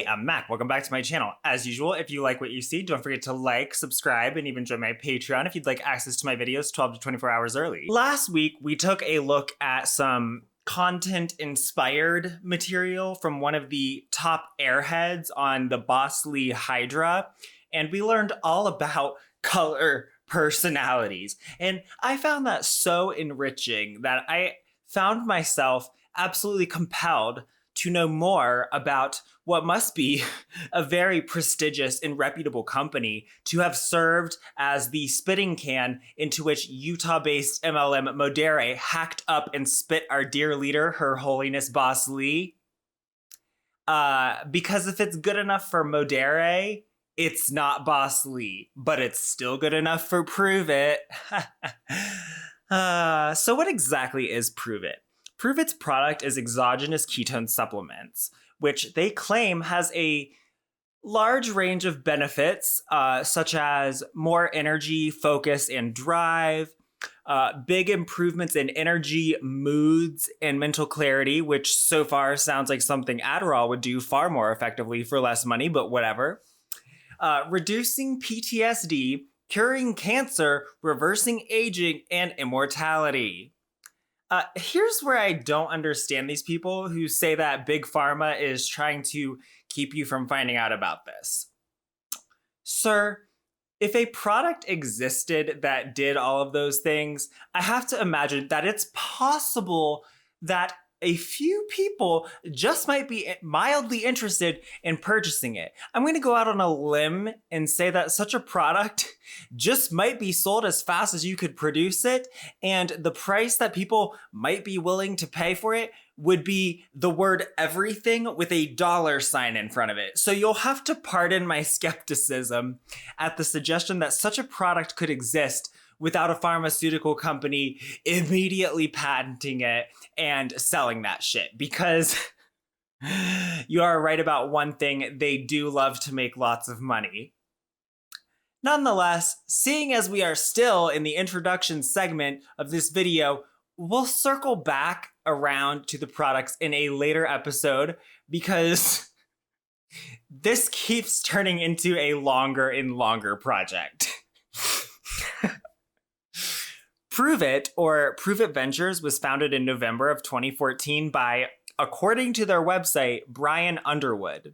I'm Mack. Welcome back to my channel. As usual, if you like what you see, don't forget to like, subscribe, and even join my Patreon if you'd like access to my videos 12 to 24 hours early. Last week, we took a look at some content-inspired material from one of the top airheads on the Boss Lee Hydra, and we learned all about color personalities. And I found that so enriching that I found myself absolutely compelled to know more about what must be a very prestigious and reputable company to have served as the spitting can into which Utah-based MLM Modere hacked up and spit our dear leader, Her Holiness Boss Lee. Because if it's good enough for Modere, it's not Boss Lee, but it's still good enough for Pruvit. So what exactly is Pruvit? Pruvit's product is exogenous ketone supplements, which they claim has a large range of benefits, such as more energy, focus, and drive, big improvements in energy, moods, and mental clarity, which so far sounds like something Adderall would do far more effectively for less money, but whatever. Reducing PTSD, curing cancer, reversing aging, and immortality. Here's where I don't understand these people who say that Big Pharma is trying to keep you from finding out about this. Sir, if a product existed that did all of those things, I have to imagine that it's possible that a few people just might be mildly interested in purchasing it. I'm going to go out on a limb and say that such a product just might be sold as fast as you could produce it, and the price that people might be willing to pay for it would be the word everything with a $sign in front of it. So you'll have to pardon my skepticism at the suggestion that such a product could exist without a pharmaceutical company immediately patenting it and selling that shit. Because you are right about one thing, they do love to make lots of money. Nonetheless, seeing as we are still in the introduction segment of this video, we'll circle back around to the products in a later episode because this keeps turning into a longer and longer project. Pruvit, or Pruvit Ventures, was founded in November of 2014 by, according to their website, Brian Underwood.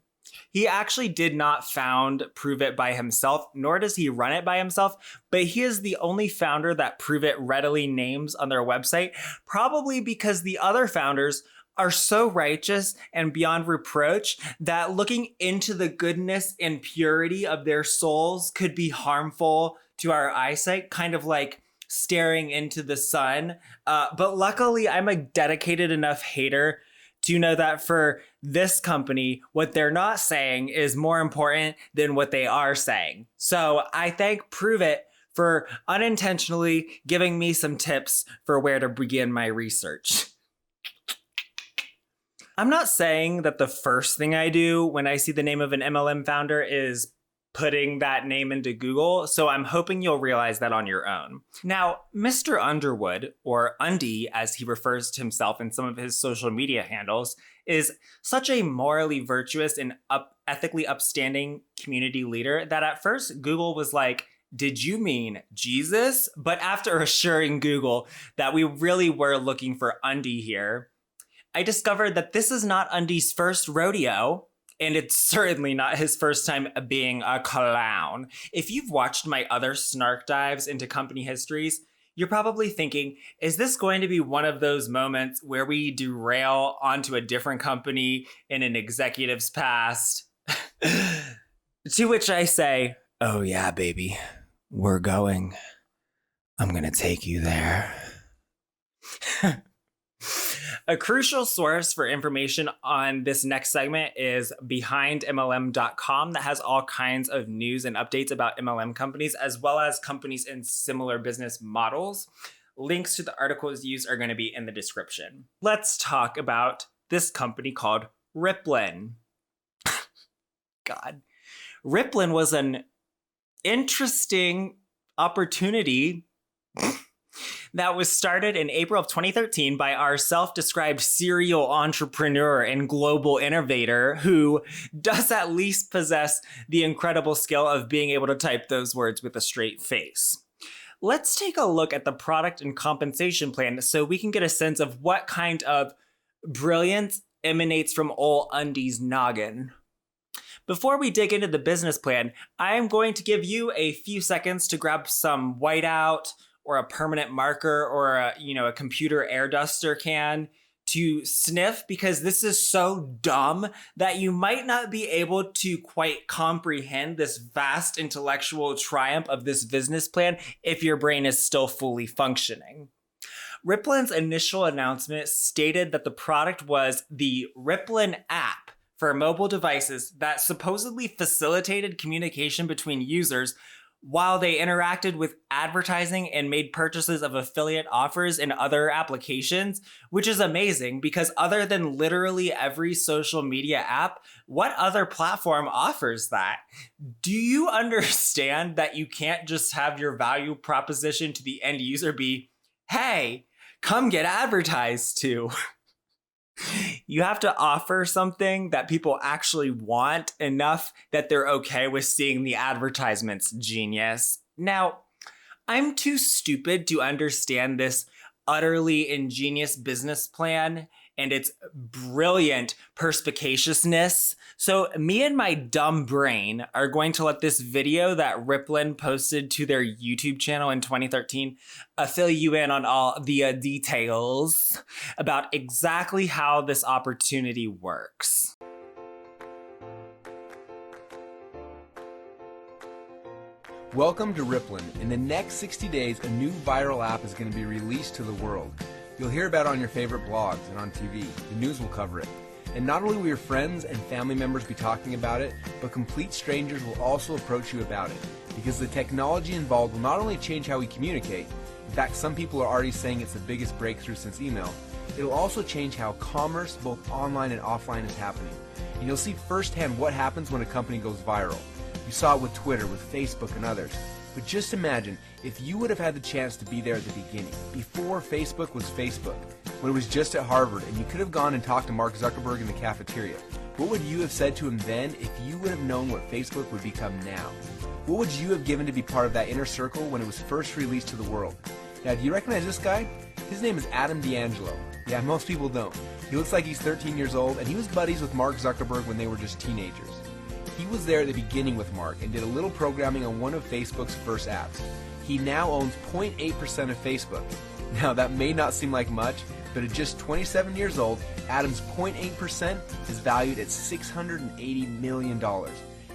He actually did not found Pruvit by himself, nor does he run it by himself, but he is the only founder that Pruvit readily names on their website, probably because the other founders are so righteous and beyond reproach that looking into the goodness and purity of their souls could be harmful to our eyesight, kind of like staring into the sun. But luckily, I'm a dedicated enough hater to know that for this company, what they're not saying is more important than what they are saying. So I thank Pruvit for unintentionally giving me some tips for where to begin my research. I'm not saying that the first thing I do when I see the name of an MLM founder is putting that name into Google, so I'm hoping you'll realize that on your own. Now, Mr. Underwood, or Undy as he refers to himself in some of his social media handles, is such a morally virtuous and ethically upstanding community leader that at first Google was like, did you mean Jesus? But after assuring Google that we really were looking for Undy here, I discovered that this is not Undy's first rodeo, and it's certainly not his first time being a clown. If you've watched my other snark dives into company histories, you're probably thinking, is this going to be one of those moments where we derail onto a different company in an executive's past? To which I say, oh yeah, baby, we're going. I'm gonna take you there. A crucial source for information on this next segment is BehindMLM.com, that has all kinds of news and updates about MLM companies, as well as companies in similar business models. Links to the articles used are going to be in the description. Let's talk about this company called Ripplen. God. Ripplen was an interesting opportunity that was started in April of 2013 by our self-described serial entrepreneur and global innovator who does at least possess the incredible skill of being able to type those words with a straight face. Let's take a look at the product and compensation plan so we can get a sense of what kind of brilliance emanates from ol' Undy's noggin. Before we dig into the business plan, I am going to give you a few seconds to grab some whiteout or a permanent marker or a computer air duster can to sniff, because this is so dumb that you might not be able to quite comprehend this vast intellectual triumph of this business plan if your brain is still fully functioning. Riplin's initial announcement stated that the product was the Riplin app for mobile devices that supposedly facilitated communication between users while they interacted with advertising and made purchases of affiliate offers in other applications, which is amazing because other than literally every social media app, what other platform offers that? Do you understand that you can't just have your value proposition to the end user be, hey, come get advertised to? You have to offer something that people actually want enough that they're okay with seeing the advertisements, genius. Now, I'm too stupid to understand this utterly ingenious business plan and its brilliant perspicaciousness. So me and my dumb brain are going to let this video that Riplin posted to their YouTube channel in 2013 fill you in on all the details about exactly how this opportunity works. Welcome to Riplin. In the next 60 days, a new viral app is going to be released to the world. You'll hear about it on your favorite blogs and on TV. The news will cover it. And not only will your friends and family members be talking about it, but complete strangers will also approach you about it. Because the technology involved will not only change how we communicate, in fact, some people are already saying it's the biggest breakthrough since email, it'll also change how commerce, both online and offline, is happening. And you'll see firsthand what happens when a company goes viral. You saw it with Twitter, with Facebook, and others. But just imagine if you would have had the chance to be there at the beginning, before Facebook was Facebook, when it was just at Harvard, and you could have gone and talked to Mark Zuckerberg in the cafeteria. What would you have said to him then if you would have known what Facebook would become now? What would you have given to be part of that inner circle when it was first released to the world? Now, do you recognize this guy? His name is Adam D'Angelo. Yeah, most people don't. He looks like he's 13 years old, and he was buddies with Mark Zuckerberg when they were just teenagers. He was there at the beginning with Mark and did a little programming on one of Facebook's first apps. He now owns 0.8% of Facebook. Now, that may not seem like much, but at just 27 years old, Adam's 0.8% is valued at $680 million.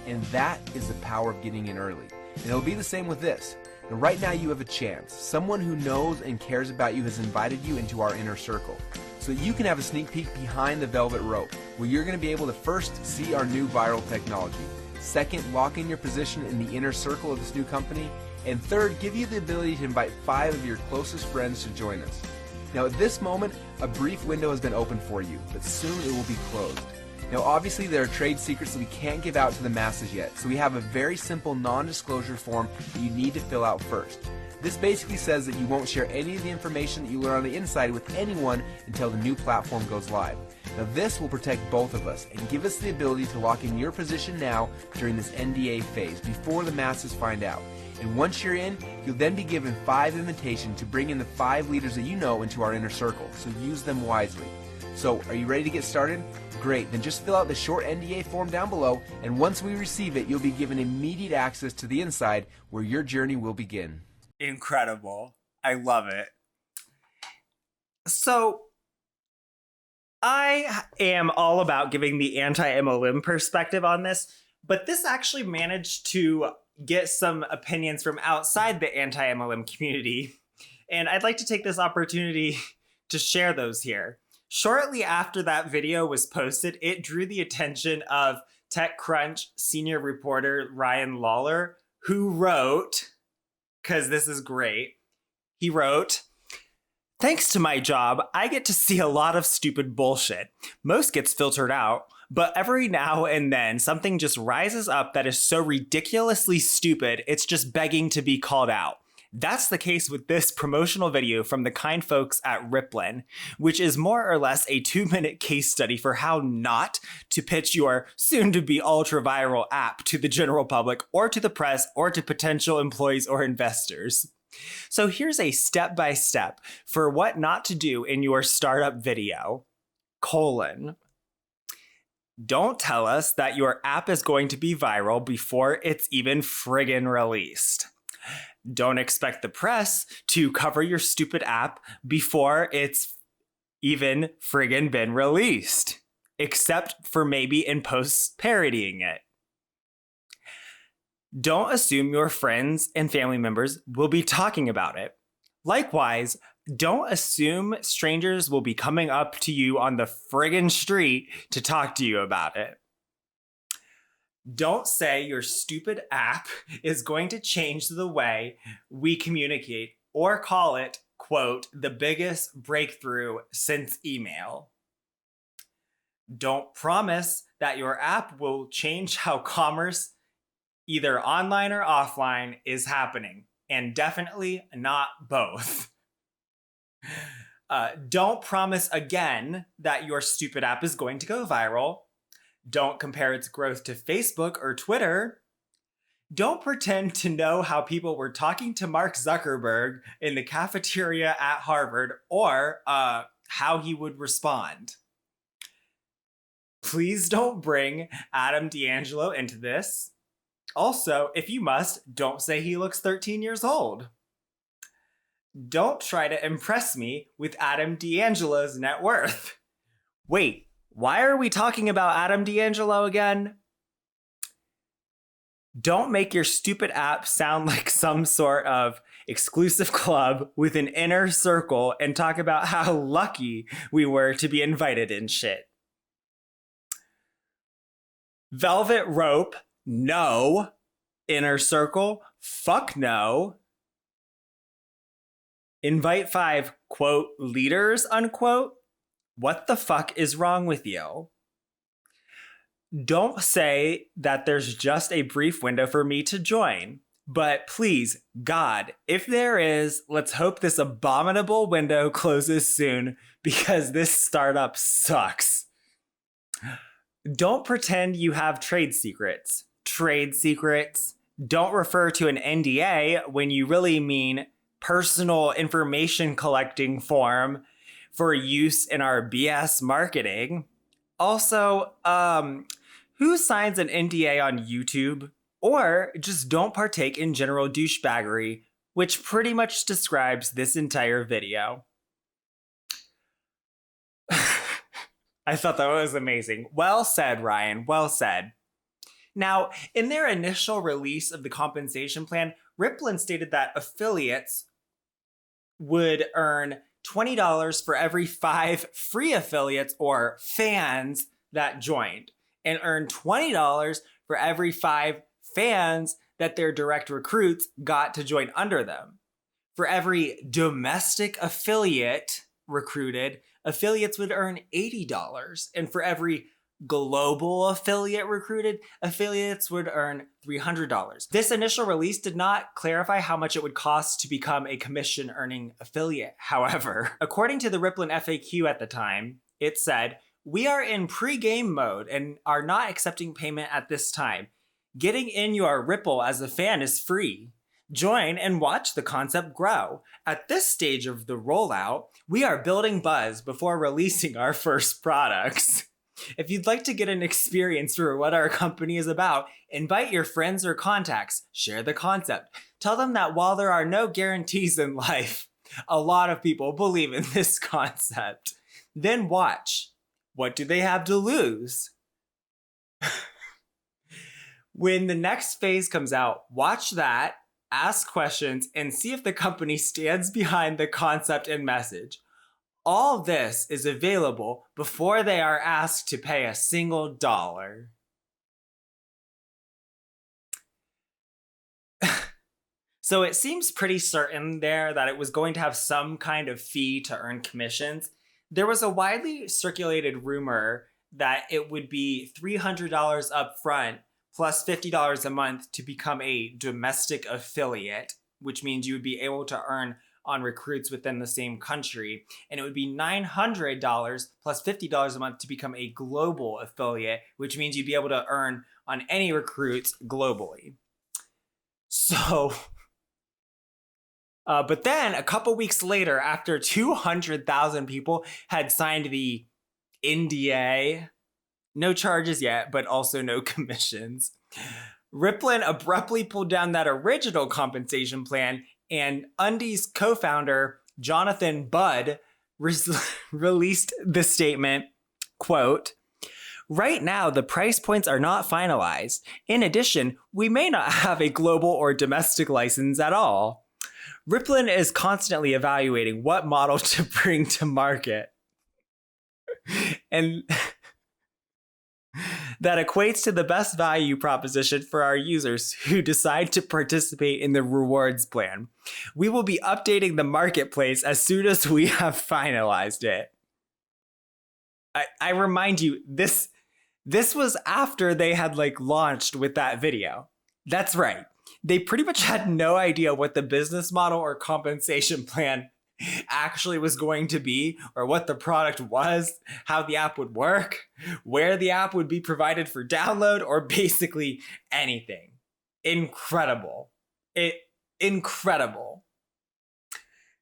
And that is the power of getting in early. And it'll be the same with this. Now, right now you have a chance. Someone who knows and cares about you has invited you into our inner circle, so that you can have a sneak peek behind the velvet rope, where you're going to be able to first see our new viral technology, second, lock in your position in the inner circle of this new company, and third, give you the ability to invite 5 of your closest friends to join us. Now at this moment, a brief window has been opened for you, but soon it will be closed. Now obviously there are trade secrets that we can't give out to the masses yet, so we have a very simple non-disclosure form that you need to fill out first. This basically says that you won't share any of the information that you learn on the inside with anyone until the new platform goes live. Now this will protect both of us and give us the ability to lock in your position now during this NDA phase before the masses find out. And once you're in, you'll then be given 5 invitations to bring in the 5 leaders that you know into our inner circle, so use them wisely. So, are you ready to get started? Great, then just fill out the short NDA form down below, and once we receive it, you'll be given immediate access to the inside where your journey will begin. Incredible. I love it. So, I am all about giving the anti-MLM perspective on this, but this actually managed to get some opinions from outside the anti-MLM community, and I'd like to take this opportunity to share those here. Shortly after that video was posted, it drew the attention of TechCrunch senior reporter Ryan Lawler, who wrote, because this is great, he wrote, "Thanks to my job, I get to see a lot of stupid bullshit. Most gets filtered out, but every now and then something just rises up that is so ridiculously stupid, it's just begging to be called out. That's the case with this promotional video from the kind folks at Riplin, which is more or less a 2-minute case study for how not to pitch your soon-to-be ultra-viral app to the general public or to the press or to potential employees or investors. So here's a step-by-step for what not to do in your startup video. Don't tell us that your app is going to be viral before it's even friggin' released. Don't expect the press to cover your stupid app before it's even friggin' been released, except for maybe in posts parodying it. Don't assume your friends and family members will be talking about it. Likewise, don't assume strangers will be coming up to you on the friggin' street to talk to you about it. Don't say your stupid app is going to change the way we communicate or call it, quote, the biggest breakthrough since email. Don't promise that your app will change how commerce, either online or offline, is happening, and definitely not both. Don't promise again that your stupid app is going to go viral. Don't compare its growth to Facebook or Twitter. Don't pretend to know how people were talking to Mark Zuckerberg in the cafeteria at Harvard or how he would respond. Please don't bring Adam D'Angelo into this. Also, if you must, don't say he looks 13 years old. Don't try to impress me with Adam D'Angelo's net worth. Wait, why are we talking about Adam D'Angelo again? Don't make your stupid app sound like some sort of exclusive club with an inner circle and talk about how lucky we were to be invited and shit. Velvet rope, no. Inner circle, fuck no. Invite 5, quote, leaders, unquote. What the fuck is wrong with you? Don't say that there's just a brief window for me to join. But please, God, if there is, let's hope this abominable window closes soon because this startup sucks. Don't pretend you have trade secrets. Don't refer to an NDA when you really mean personal information collecting form for use in our BS marketing. Also, who signs an NDA on YouTube? Or just don't partake in general douchebaggery, which pretty much describes this entire video. I thought that was amazing. Well said, Ryan. Well said. Now, in their initial release of the compensation plan, Riplin stated that affiliates would earn $20 for every 5 free affiliates or fans that joined, and earn $20 for every 5 fans that their direct recruits got to join under them. For every domestic affiliate recruited, affiliates would earn $80, and for every global affiliate recruited, affiliates would earn $300. This initial release did not clarify how much it would cost to become a commission-earning affiliate. However, according to the Riplin FAQ at the time, it said, "We are in pre-game mode and are not accepting payment at this time. Getting in your Ripple as a fan is free. Join and watch the concept grow. At this stage of the rollout, we are building buzz before releasing our first products. If you'd like to get an experience for what our company is about, invite your friends or contacts, share the concept. Tell them that while there are no guarantees in life, a lot of people believe in this concept. Then watch. What do they have to lose?" When the next phase comes out, watch that, ask questions, and see if the company stands behind the concept and message. All this is available before they are asked to pay a single dollar. So it seems pretty certain there that it was going to have some kind of fee to earn commissions. There was a widely circulated rumor that it would be $300 up front plus $50 a month to become a domestic affiliate. which means you would be able to earn on recruits within the same country. And it would be $900 plus $50 a month to become a global affiliate, which means you'd be able to earn on any recruits globally. So, but then a couple weeks later, after 200,000 people had signed the NDA, no charges yet, but also no commissions, Ripplin abruptly pulled down that original compensation plan, and Undy's co-founder, Jonathan Budd, released the statement, quote, "Right now, the price points are not finalized. In addition, we may not have a global or domestic license at all. Ripplin is constantly evaluating what model to bring to market." And that equates to the best value proposition for our users who decide to participate in the rewards plan. We will be updating the marketplace as soon as we have finalized it. I remind you, this was after they had launched with that video. That's right. They pretty much had no idea what the business model or compensation plan actually was going to be, or what the product was, how the app would work, where the app would be provided for download, or basically anything. Incredible. Incredible.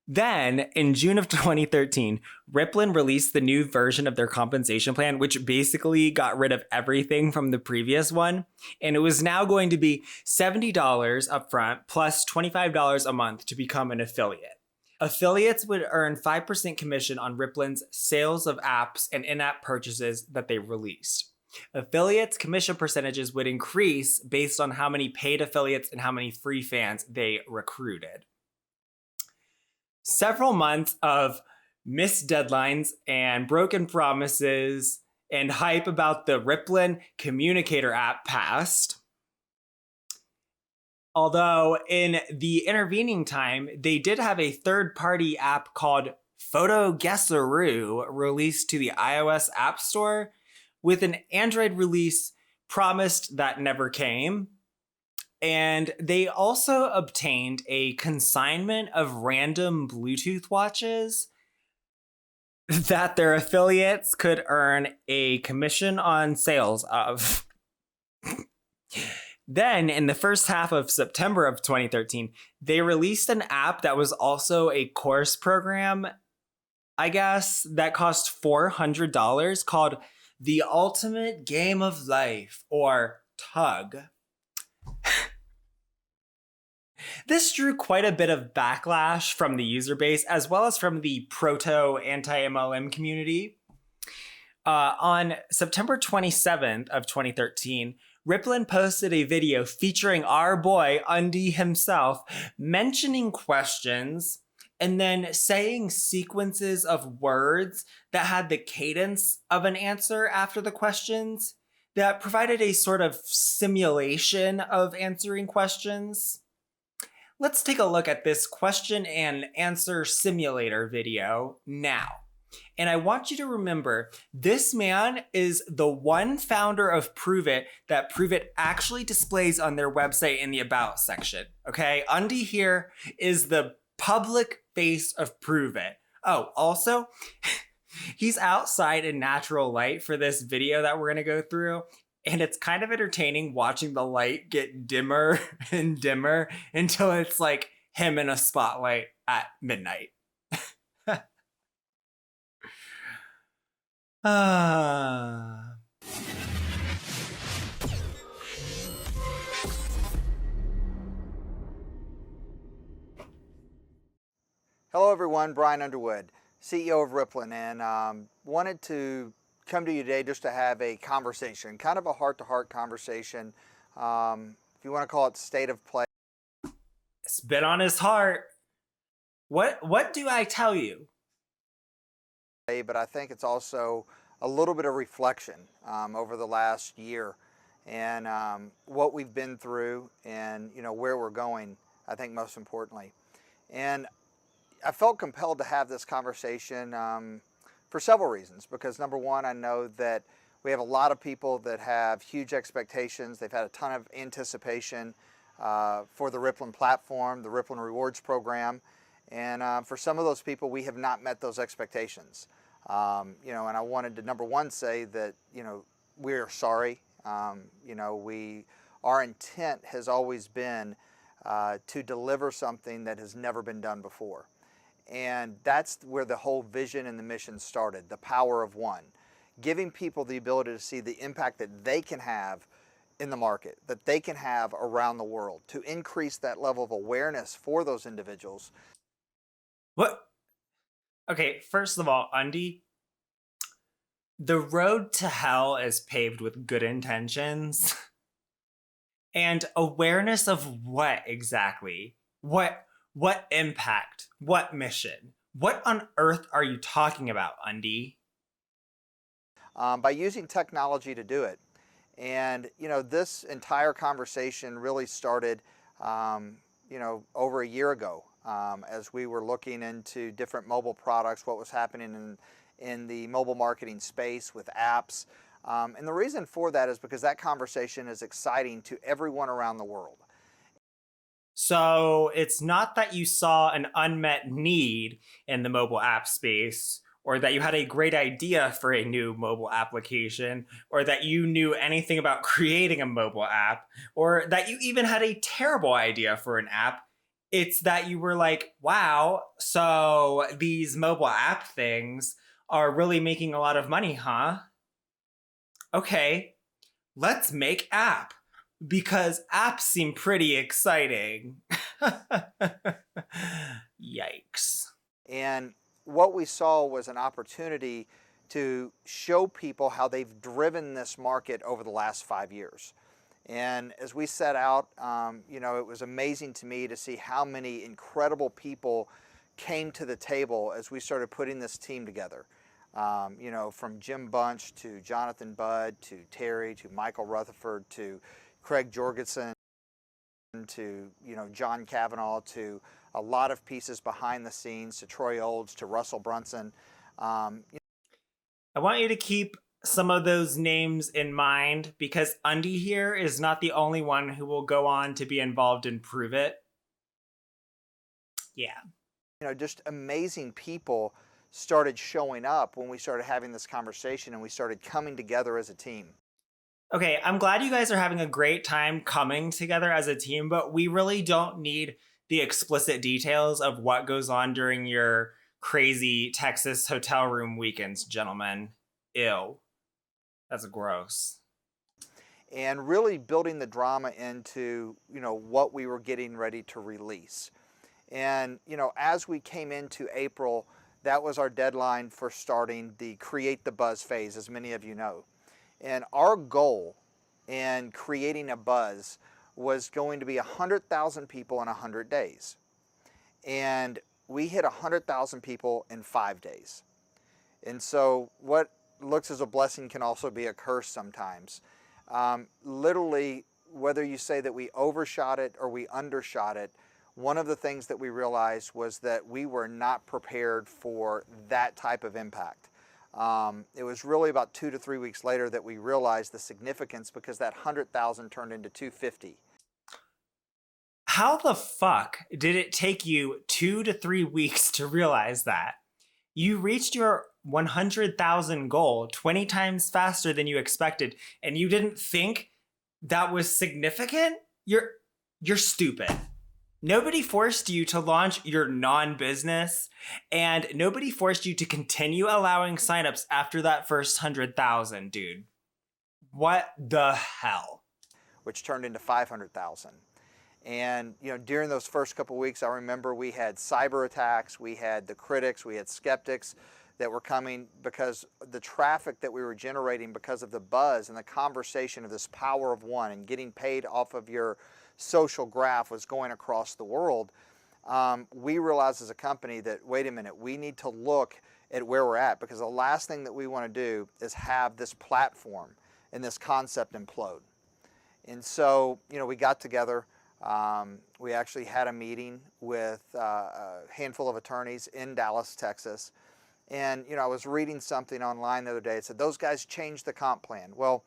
Then, in June of 2013, Ripplin released the new version of their compensation plan, which basically got rid of everything from the previous one. And it was now going to be $70 upfront plus $25 a month to become an affiliate. Affiliates would earn 5% commission on Ripplin's sales of apps and in-app purchases that they released. Affiliates' commission percentages would increase based on how many paid affiliates and how many free fans they recruited. Several months of missed deadlines and broken promises and hype about the Ripplin Communicator app passed. Although in the intervening time, they did have a third-party app called Photo Guesseroo released to the iOS App Store, with an Android release promised that never came. And they also obtained a consignment of random Bluetooth watches that their affiliates could earn a commission on sales of. Then, in the first half of September of 2013, they released an app that was also a course program, I guess, that cost $400 called The Ultimate Game of Life, or TUG. This drew quite a bit of backlash from the user base, as well as from the proto anti-MLM community. On September 27th of 2013, Ripplin posted a video featuring our boy, Undy himself, mentioning questions and then saying sequences of words that had the cadence of an answer after the questions that provided a sort of simulation of answering questions. Let's take a look at this question and answer simulator video now. And I want you to remember, this man is the one founder of Pruvit that Pruvit actually displays on their website in the About section, okay? Undy here is the public face of Pruvit. Oh, also, he's outside in natural light for this video that we're gonna go through, and it's kind of entertaining watching the light get dimmer and dimmer until it's like him in a spotlight at midnight. Hello everyone, Brian Underwood, CEO of Ripplin, and wanted to come to you today just to have a conversation, kind of a heart-to-heart conversation. If you want to call it state of play. It's been on his heart. What do I tell you? But I think it's also a little bit of reflection over the last year and what we've been through and where we're going, I think most importantly. And I felt compelled to have this conversation for several reasons, because number one, I know that we have a lot of people that have huge expectations. They've had a ton of anticipation for the Rippling platform, the Rippling Rewards program. And for some of those people, we have not met those expectations. You know, and I wanted to, number one, say that, you know, we're sorry. You know, our intent has always been to deliver something that has never been done before. And that's where the whole vision and the mission started, the power of one. Giving people the ability to see the impact that they can have in the market, that they can have around the world, to increase that level of awareness for those individuals. What? Okay, first of all, Undy, the road to hell is paved with good intentions. And awareness of what exactly? What impact? What mission? What on earth are you talking about, Undy? By using technology to do it. And, you know, this entire conversation really started, you know, over a year ago, as we were looking into different mobile products, what was happening in the mobile marketing space with apps. And the reason for that is because that conversation is exciting to everyone around the world. So it's not that you saw an unmet need in the mobile app space, or that you had a great idea for a new mobile application, or that you knew anything about creating a mobile app, or that you even had a terrible idea for an app. It's that you were like, wow, so these mobile app things are really making a lot of money, huh? Okay, let's make app, because apps seem pretty exciting. Yikes. And what we saw was an opportunity to show people how they've driven this market over the last 5 years. And as we set out, you know, it was amazing to me to see how many incredible people came to the table as we started putting this team together. You know, from Jim Bunch to Jonathan Budd to Terry to Michael Rutherford to Craig Jorgensen to, you know, John Kavanaugh, to a lot of pieces behind the scenes, to Troy Olds, to Russell Brunson. I want you to keep some of those names in mind, because Undy here is not the only one who will go on to be involved in Pruvit. Yeah. You know, just amazing people started showing up when we started having this conversation and we started coming together as a team. Okay, I'm glad you guys are having a great time coming together as a team, but we really don't need the explicit details of what goes on during your crazy Texas hotel room weekends, gentlemen. Ew. That's gross. And really building the drama into, you know, what we were getting ready to release. And, you know, as we came into April, that was our deadline for starting the Create the Buzz phase, as many of you know. And our goal in creating a buzz was going to be 100,000 people in 100 days. And we hit 100,000 people in 5 days. And so what looks as a blessing can also be a curse sometimes. Literally, whether you say that we overshot it or we undershot it, one of the things that we realized was that we were not prepared for that type of impact. It was really about 2 to 3 weeks later that we realized the significance, because that 100,000 turned into 250. How the fuck did it take you 2 to 3 weeks to realize that? You reached your 100,000 goal 20 times faster than you expected, and you didn't think that was significant? You're stupid. Nobody forced you to launch your non-business, and nobody forced you to continue allowing signups after that first 100,000, dude. What the hell? Which turned into 500,000. And, you know, during those first couple of weeks, I remember we had cyber attacks, we had the critics, we had skeptics that were coming, because the traffic that we were generating because of the buzz and the conversation of this power of one and getting paid off of your social graph was going across the world. We realized as a company that, wait a minute, we need to look at where we're at, because the last thing that we want to do is have this platform and this concept implode. And so, you know, we got together. We actually had a meeting with a handful of attorneys in Dallas, Texas. And, you know, I was reading something online the other day. It said, those guys changed the comp plan. Well,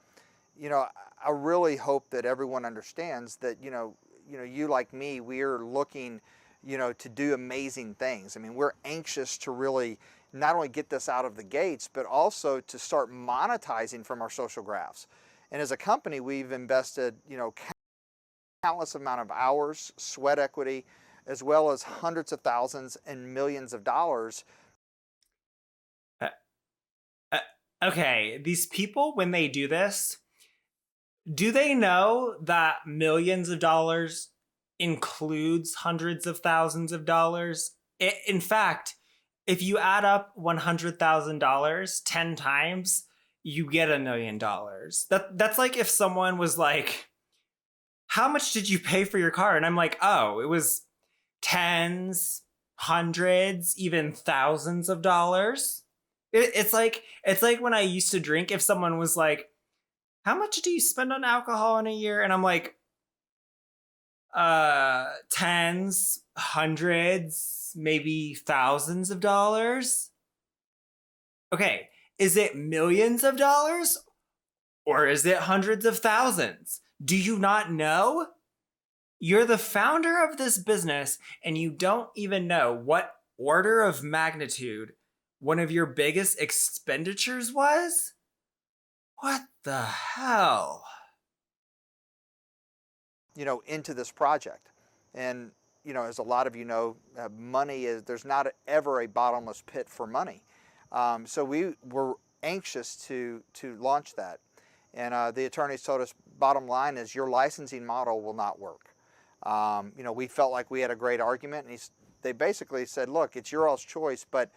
you know, I really hope that everyone understands that, you know, you like me, we're looking, to do amazing things. I mean, we're anxious to really not only get this out of the gates, but also to start monetizing from our social graphs. And as a company, we've invested, countless amount of hours, sweat equity, as well as hundreds of thousands and millions of dollars. Okay, these people, when they do this, do they know that millions of dollars includes hundreds of thousands of dollars? In fact, if you add up $100,000 10 times, you get $1 million. That's like if someone was like, how much did you pay for your car? And I'm like, oh, it was tens, hundreds, even thousands of dollars. It's like when I used to drink, if someone was like, how much do you spend on alcohol in a year? And I'm like, tens, hundreds, maybe thousands of dollars. Okay, is it millions of dollars or is it hundreds of thousands? Do you not know? You're the founder of this business and you don't even know what order of magnitude one of your biggest expenditures was? What the hell? Into this project. And, as a lot of money there's not ever a bottomless pit for money. So we were anxious to launch that. And the attorneys told us, bottom line is your licensing model will not work. We felt like we had a great argument, and they basically said, look, it's your all's choice, but,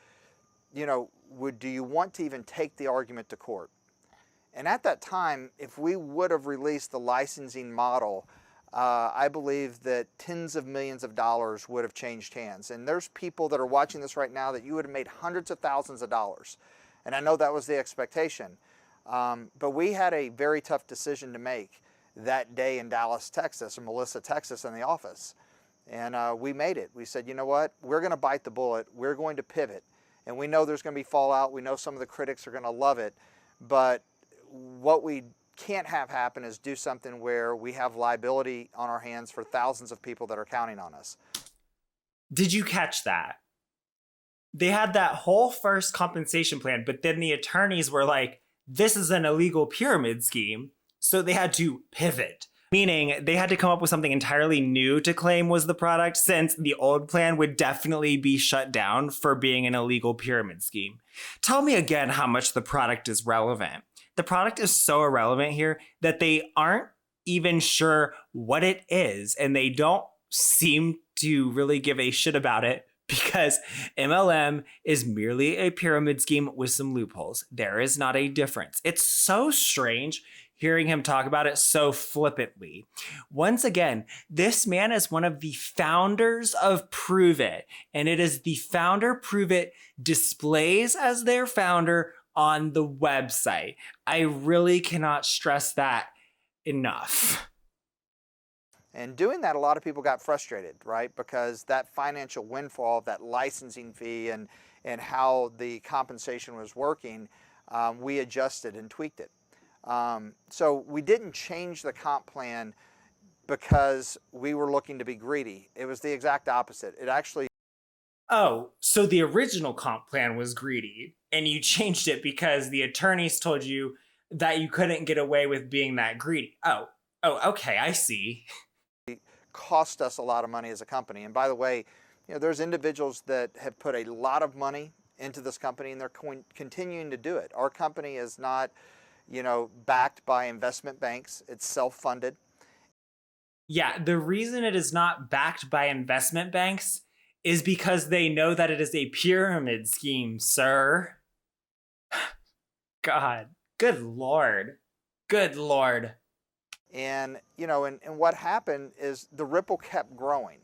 do you want to even take the argument to court? And at that time, if we would have released the licensing model, I believe that tens of millions of dollars would have changed hands. And there's people that are watching this right now that you would have made hundreds of thousands of dollars. And I know that was the expectation. But we had a very tough decision to make that day in Dallas, Texas, or Melissa, Texas, in the office. And we made it. We said, you know what? We're going to bite the bullet. We're going to pivot. And we know there's going to be fallout. We know some of the critics are going to love it. But what we can't have happen is do something where we have liability on our hands for thousands of people that are counting on us. Did you catch that? They had that whole first compensation plan, but then the attorneys were like, this is an illegal pyramid scheme. So they had to pivot, meaning they had to come up with something entirely new to claim was the product, since the old plan would definitely be shut down for being an illegal pyramid scheme. Tell me again how much the product is relevant. The product is so irrelevant here that they aren't even sure what it is, and they don't seem to really give a shit about it because MLM is merely a pyramid scheme with some loopholes. There is not a difference. It's so strange hearing him talk about it so flippantly. Once again, this man is one of the founders of Pruvit, and it is the founder Pruvit displays as their founder on the website. I really cannot stress that enough. And doing that, a lot of people got frustrated, right? Because that financial windfall, that licensing fee, and how the compensation was working, we adjusted and tweaked it. So we didn't change the comp plan because we were looking to be greedy. It was the exact opposite. It actually... Oh, so the original comp plan was greedy, and you changed it because the attorneys told you that you couldn't get away with being that greedy. Oh, okay, I see. It cost us a lot of money as a company. And by the way, there's individuals that have put a lot of money into this company, and they're continuing to do it. Our company is not, backed by investment banks. It's self-funded. Yeah, the reason it is not backed by investment banks is because they know that it is a pyramid scheme, sir. God, good Lord. Good Lord. And, and what happened is the ripple kept growing.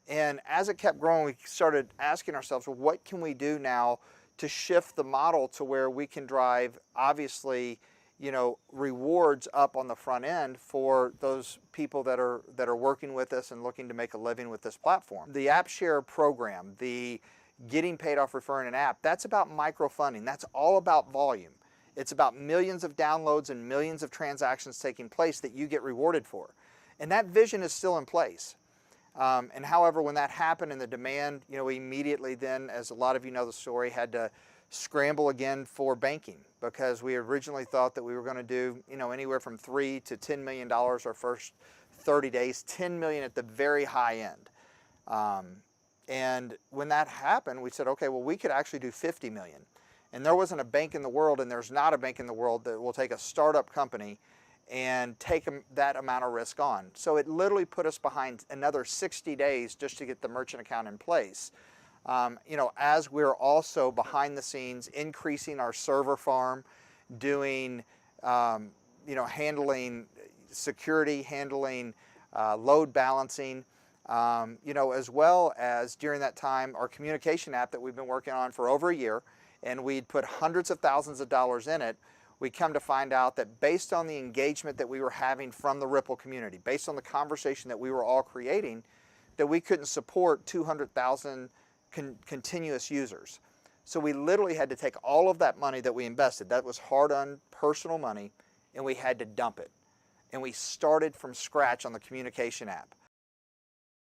And as it kept growing, we started asking ourselves, well, what can we do now to shift the model to where we can drive, obviously, rewards up on the front end for those people that are working with us and looking to make a living with this platform. The app share program, the getting paid off referring an app, that's about microfunding. That's all about volume. It's about millions of downloads and millions of transactions taking place that you get rewarded for. And that vision is still in place. And however, when that happened and the demand, we immediately then, as a lot of you know the story, had to scramble again for banking, because we originally thought that we were going to do, anywhere from $3 to $10 million our first 30 days, 10 million at the very high end. And when that happened, we said, okay, well, we could actually do 50 million. And there wasn't a bank in the world, and there's not a bank in the world that will take a startup company and take that amount of risk on. So it literally put us behind another 60 days just to get the merchant account in place. As we're also behind the scenes increasing our server farm, doing, handling security, handling load balancing, as well as during that time, our communication app that we've been working on for over a year, and we'd put hundreds of thousands of dollars in it. We come to find out that based on the engagement that we were having from the Ripple community, based on the conversation that we were all creating, that we couldn't support 200,000 continuous users. So we literally had to take all of that money that we invested, that was hard-earned personal money, and we had to dump it. And we started from scratch on the communication app.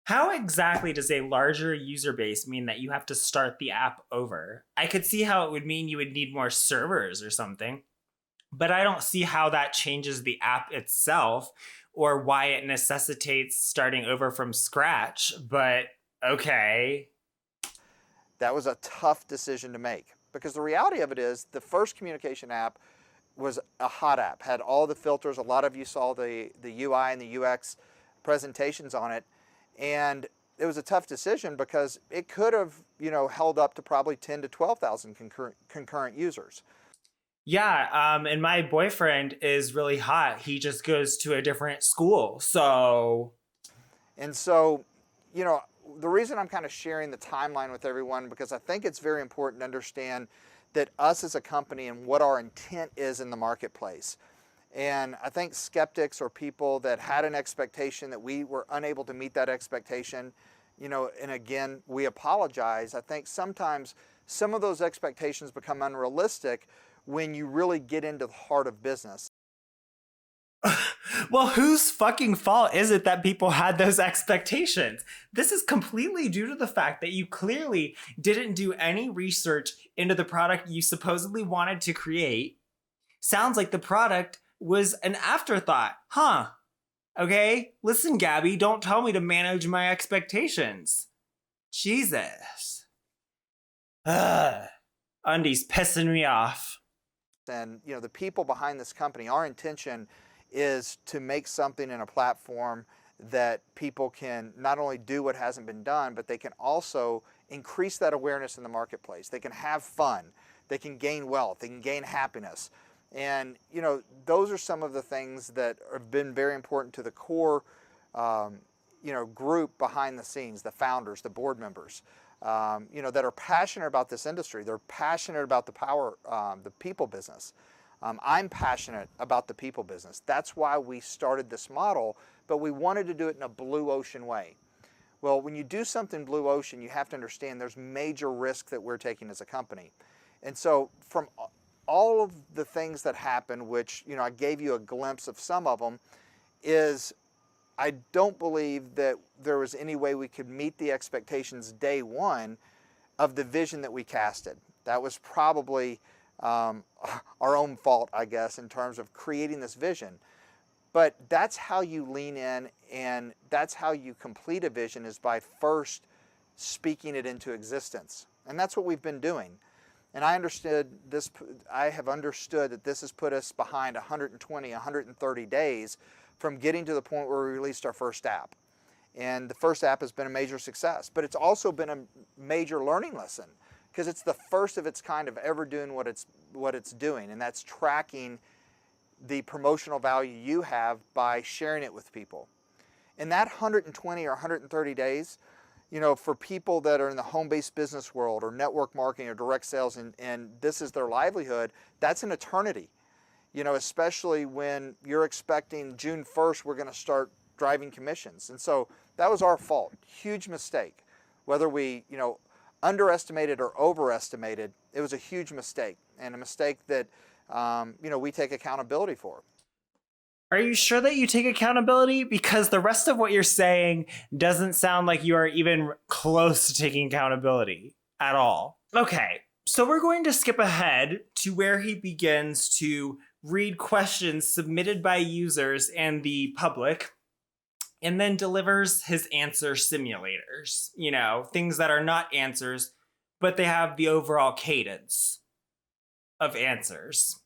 How exactly does a larger user base mean that you have to start the app over? I could see how it would mean you would need more servers or something, but I don't see how that changes the app itself or why it necessitates starting over from scratch, but okay. That was a tough decision to make, because the reality of it is the first communication app was a hot app, had all the filters. A lot of you saw the UI and the UX presentations on it, and it was a tough decision because it could have, held up to probably 10 to 12,000 concurrent users. Yeah, and my boyfriend is really hot. He just goes to a different school, so... And so, the reason I'm kind of sharing the timeline with everyone, because I think it's very important to understand that us as a company and what our intent is in the marketplace. And I think skeptics or people that had an expectation that we were unable to meet that expectation, and again, we apologize. I think sometimes some of those expectations become unrealistic when you really get into the heart of business. Well, whose fucking fault is it that people had those expectations? This is completely due to the fact that you clearly didn't do any research into the product you supposedly wanted to create. Sounds like the product was an afterthought, huh? Okay, listen, Gabby, don't tell me to manage my expectations. Jesus. Ugh. Undy's pissing me off. And, the people behind this company, our intention is to make something in a platform that people can not only do what hasn't been done, but they can also increase that awareness in the marketplace. They can have fun. They can gain wealth. They can gain happiness. And, those are some of the things that have been very important to the core, group behind the scenes, the founders, the board members, that are passionate about this industry. They're passionate about the people business. I'm passionate about the people business. That's why we started this model, but we wanted to do it in a blue ocean way. Well, when you do something blue ocean, you have to understand there's major risk that we're taking as a company. And so from all of the things that happened, which, I gave you a glimpse of some of them, is I don't believe that there was any way we could meet the expectations day one of the vision that we casted. That was probably our own fault, I guess, in terms of creating this vision. But that's how you lean in, and that's how you complete a vision, is by first speaking it into existence. And that's what we've been doing. And I have understood that this has put us behind 120, 130 days from getting to the point where we released our first app. And the first app has been a major success, but it's also been a major learning lesson, because it's the first of its kind of ever doing what it's doing, and that's tracking the promotional value you have by sharing it with people. In that 120 or 130 days, for people that are in the home-based business world or network marketing or direct sales, and this is their livelihood, that's an eternity. Especially when you're expecting June 1st, we're going to start driving commissions. And so that was our fault. Huge mistake. Whether we, underestimated or overestimated, it was a huge mistake, and a mistake that, we take accountability for. Are you sure that you take accountability? Because the rest of what you're saying doesn't sound like you are even close to taking accountability at all. Okay, so we're going to skip ahead to where he begins to read questions submitted by users and the public, and then delivers his answer simulators. You know, things that are not answers, but they have the overall cadence of answers.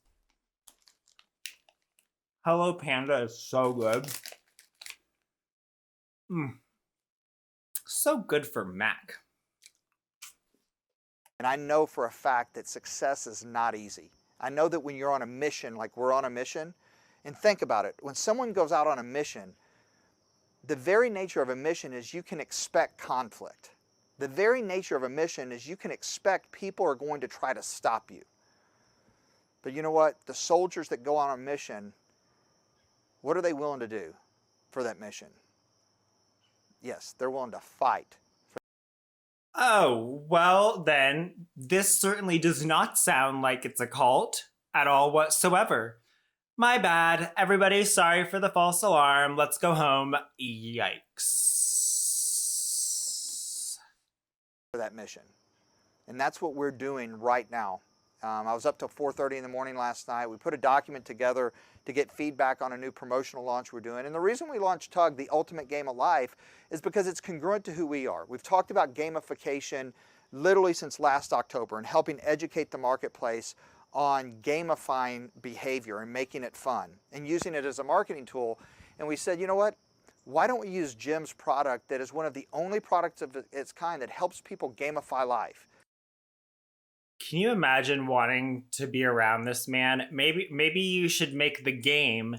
Hello Panda is so good. So good for Mack. And I know for a fact that success is not easy. I know that when you're on a mission, like we're on a mission, and think about it, when someone goes out on a mission, the very nature of a mission is you can expect conflict. The very nature of a mission is you can expect people are going to try to stop you. But you know what? The soldiers that go on a mission, what are they willing to do for that mission? Yes, they're willing to fight. Oh, well then, this certainly does not sound like it's a cult at all whatsoever. My bad. Everybody, sorry for the false alarm. Let's go home. Yikes. For that mission. And that's what we're doing right now. I was up till 4:30 in the morning last night. We put a document together to get feedback on a new promotional launch we're doing. And the reason we launched TUG, the ultimate game of life, is because it's congruent to who we are. We've talked about gamification literally since last October and helping educate the marketplace on gamifying behavior and making it fun and using it as a marketing tool. And we said, you know what? Why don't we use Jim's product that is one of the only products of its kind that helps people gamify life? Can you imagine wanting to be around this man? Maybe you should make the game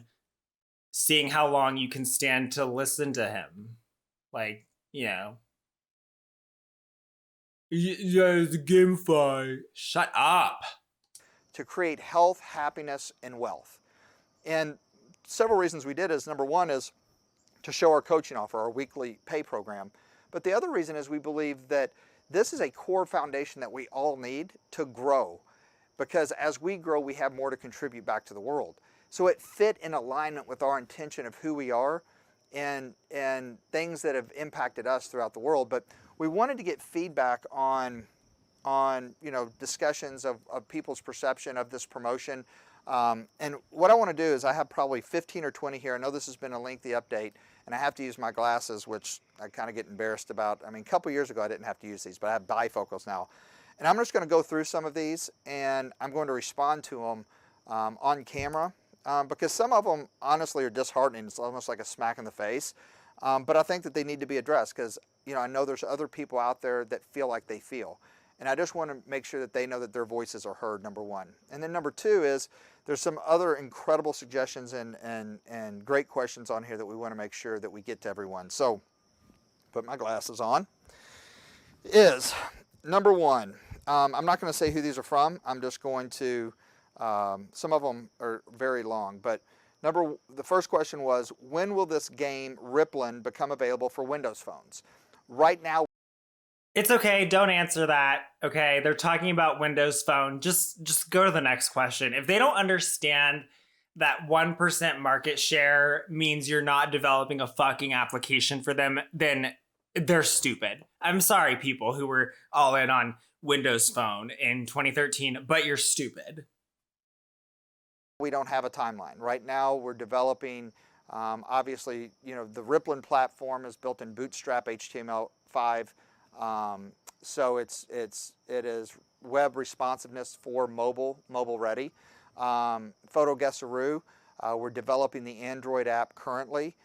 seeing how long you can stand to listen to him. Like, you know. Yeah, it's gamify. Shut up. To create health, happiness, and wealth. And several reasons we did is, number one is to show our coaching offer, our weekly pay program. But the other reason is we believe that this is a core foundation that we all need to grow, because as we grow, we have more to contribute back to the world. So it fit in alignment with our intention of who we are and things that have impacted us throughout the world. But we wanted to get feedback on discussions of people's perception of this promotion. And what I want to do is I have probably 15 or 20 here. I know this has been a lengthy update, and I have to use my glasses, which I kind of get embarrassed about. I mean, a couple years ago I didn't have to use these, but I have bifocals now. And I'm just going to go through some of these, and I'm going to respond to them on camera, because some of them honestly are disheartening. It's almost like a smack in the face. But I think that they need to be addressed because, I know there's other people out there that feel like they feel. And I just want to make sure that they know that their voices are heard, number one. And then number two is there's some other incredible suggestions and great questions on here that we want to make sure that we get to everyone. So, put my glasses on. Is number one, I'm not going to say who these are from. I'm just going to, some of them are very long. But the first question was, when will this game, Riplin, become available for Windows phones? Right now, It's okay, don't answer that. Okay, they're talking about Windows Phone. Just go to the next question. If they don't understand that 1% market share means you're not developing a fucking application for them, then they're stupid. I'm sorry, people who were all in on Windows Phone in 2013, but you're stupid. we don't have a timeline. Right now, we're developing, obviously, the Riplin platform is built in Bootstrap HTML5. So it is web responsiveness for mobile ready. Photo Guesseroo, we're developing the Android app currently.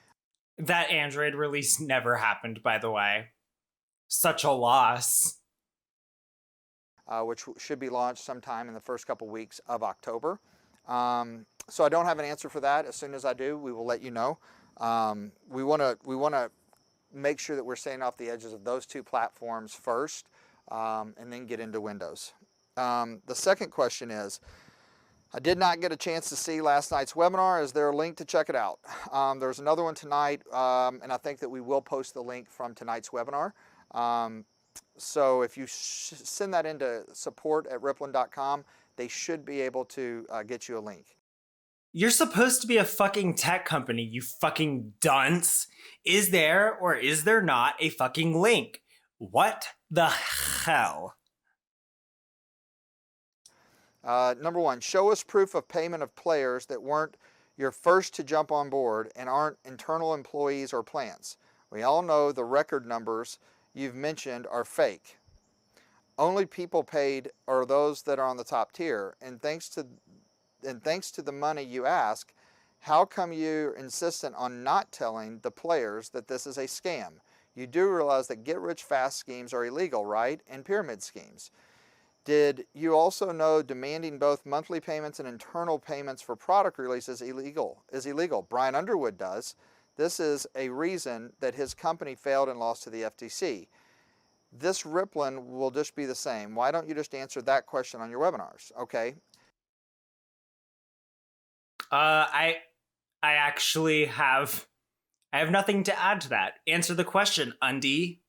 That Android release never happened, by the way. Such a loss. Which should be launched sometime in the first couple weeks of October. So I don't have an answer for that. As soon as I do, we will let you know. We want to make sure that we're staying off the edges of those two platforms first, and then get into Windows. The second question is, I did not get a chance to see last night's webinar. Is there a link to check it out? There's another one tonight, and I think that we will post the link from tonight's webinar. So if you send that into support@riplin.com, they should be able to get you a link. You're supposed to be a fucking tech company, you fucking dunce. Is there or is there not a fucking link? What the hell? Number one, show us proof of payment of players that weren't your first to jump on board and aren't internal employees or plants. We all know the record numbers you've mentioned are fake. Only people paid are those that are on the top tier. And thanks to the money you ask, how come you're insistent on not telling the players that this is a scam? You do realize that get-rich-fast schemes are illegal, right? And pyramid schemes. Did you also know demanding both monthly payments and internal payments for product releases is illegal? Brian Underwood does. This is a reason that his company failed and lost to the FTC. This Riplin will just be the same. Why don't you just answer that question on your webinars? Okay. I actually have nothing to add to that. Answer the question, Undy.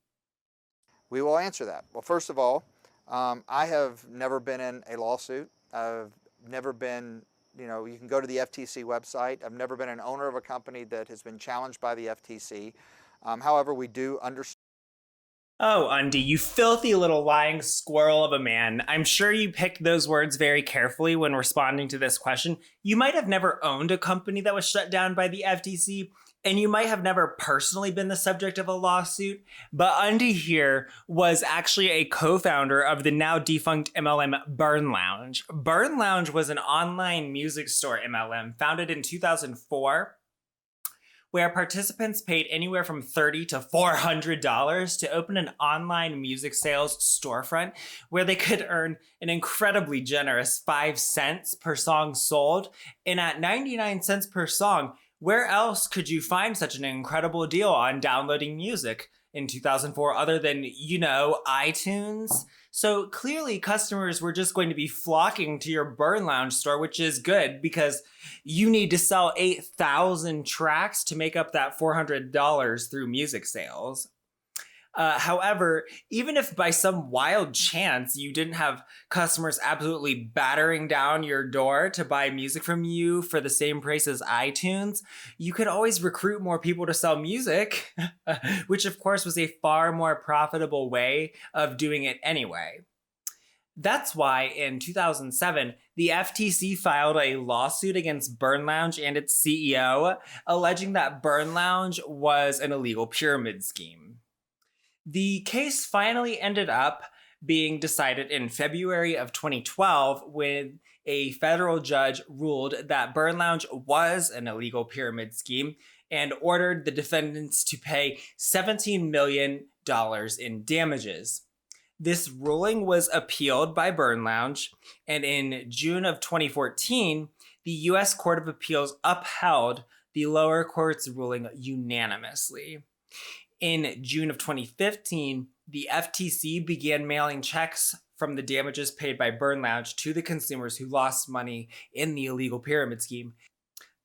We will answer that. Well, first of all, I have never been in a lawsuit. I've never been, you can go to the FTC website. I've never been an owner of a company that has been challenged by the FTC. However, we do understand. Oh, Undy, you filthy little lying squirrel of a man. I'm sure you picked those words very carefully when responding to this question. You might have never owned a company that was shut down by the FTC, and you might have never personally been the subject of a lawsuit, but Undy here was actually a co-founder of the now defunct MLM Burnlounge. Burnlounge was an online music store MLM founded in 2004, where participants paid anywhere from $30 to $400 to open an online music sales storefront where they could earn an incredibly generous 5 cents per song sold. And at 99 cents per song, where else could you find such an incredible deal on downloading music in 2004 other than, iTunes? So clearly customers were just going to be flocking to your Burnlounge store, which is good because you need to sell 8,000 tracks to make up that $400 through music sales. However, even if by some wild chance you didn't have customers absolutely battering down your door to buy music from you for the same price as iTunes, you could always recruit more people to sell music, which of course was a far more profitable way of doing it anyway. That's why in 2007, the FTC filed a lawsuit against Burnlounge and its CEO, alleging that Burnlounge was an illegal pyramid scheme. The case finally ended up being decided in February of 2012 when a federal judge ruled that Burnlounge was an illegal pyramid scheme and ordered the defendants to pay $17 million in damages. This ruling was appealed by Burnlounge, and in June of 2014, the U.S. Court of Appeals upheld the lower court's ruling unanimously. In June of 2015, the FTC began mailing checks from the damages paid by Burnlounge to the consumers who lost money in the illegal pyramid scheme,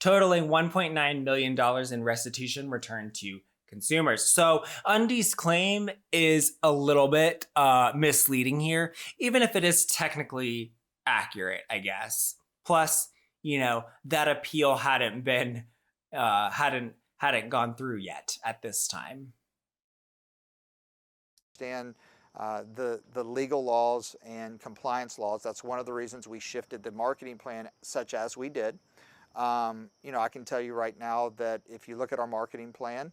totaling $1.9 million in restitution returned to consumers. So Undy's claim is a little bit misleading here, even if it is technically accurate, I guess. Plus, that appeal hadn't gone through yet at this time. The legal laws and compliance laws. That's one of the reasons we shifted the marketing plan such as we did. I can tell you right now that if you look at our marketing plan,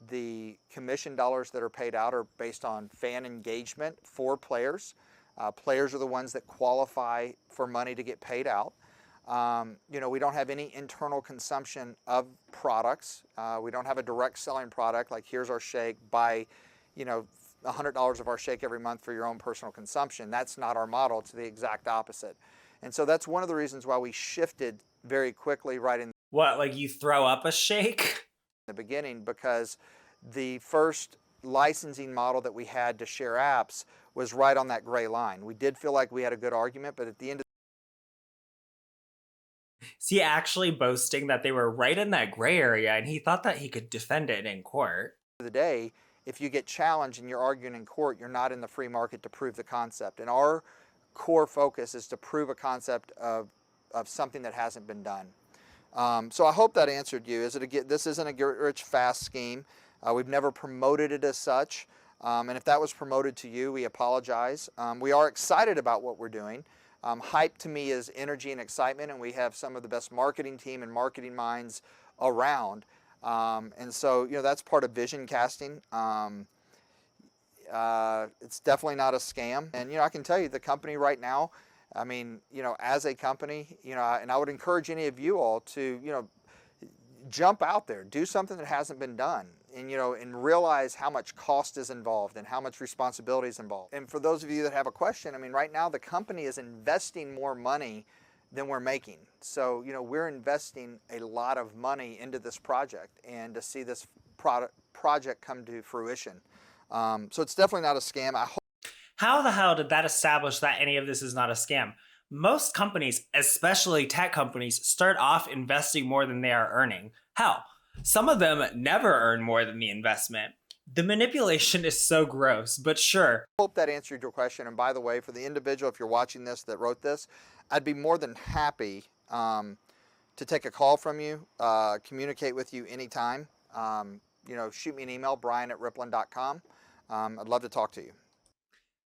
the commission dollars that are paid out are based on fan engagement for players. Players are the ones that qualify for money to get paid out. We don't have any internal consumption of products. We don't have a direct selling product like here's our shake, buy, $100 of our shake every month for your own personal consumption. That's not our model. It's the exact opposite. And so that's one of the reasons why we shifted very quickly right in. What, like you throw up a shake? The beginning, because the first licensing model that we had to share apps was right on that gray line. We did feel like we had a good argument, but at the end of Is he actually boasting that they were right in that gray area and he thought that he could defend it in court? the day, if you get challenged and you're arguing in court, you're not in the free market to prove the concept. And our core focus is to prove a concept of something that hasn't been done. So I hope that answered you. This isn't a get-rich-fast scheme. We've never promoted it as such. And if that was promoted to you, we apologize. We are excited about what we're doing. Hype to me is energy and excitement, and we have some of the best marketing team and marketing minds around. And so, that's part of vision casting. It's definitely not a scam. And, I can tell you the company right now, I mean, as a company, and I would encourage any of you all to, jump out there, do something that hasn't been done, and realize how much cost is involved and how much responsibility is involved. And for those of you that have a question, I mean, right now the company is investing more money than we're making. So, we're investing a lot of money into this project and to see this project come to fruition. So it's definitely not a scam. How the hell did that establish that any of this is not a scam? Most companies, especially tech companies, start off investing more than they are earning. Hell, some of them never earn more than the investment. The manipulation is so gross, but sure. I hope that answered your question. And by the way, for the individual, if you're watching this, that wrote this, I'd be more than happy to take a call from you, communicate with you anytime. Shoot me an email, brian@ripplen.com. I'd love to talk to you.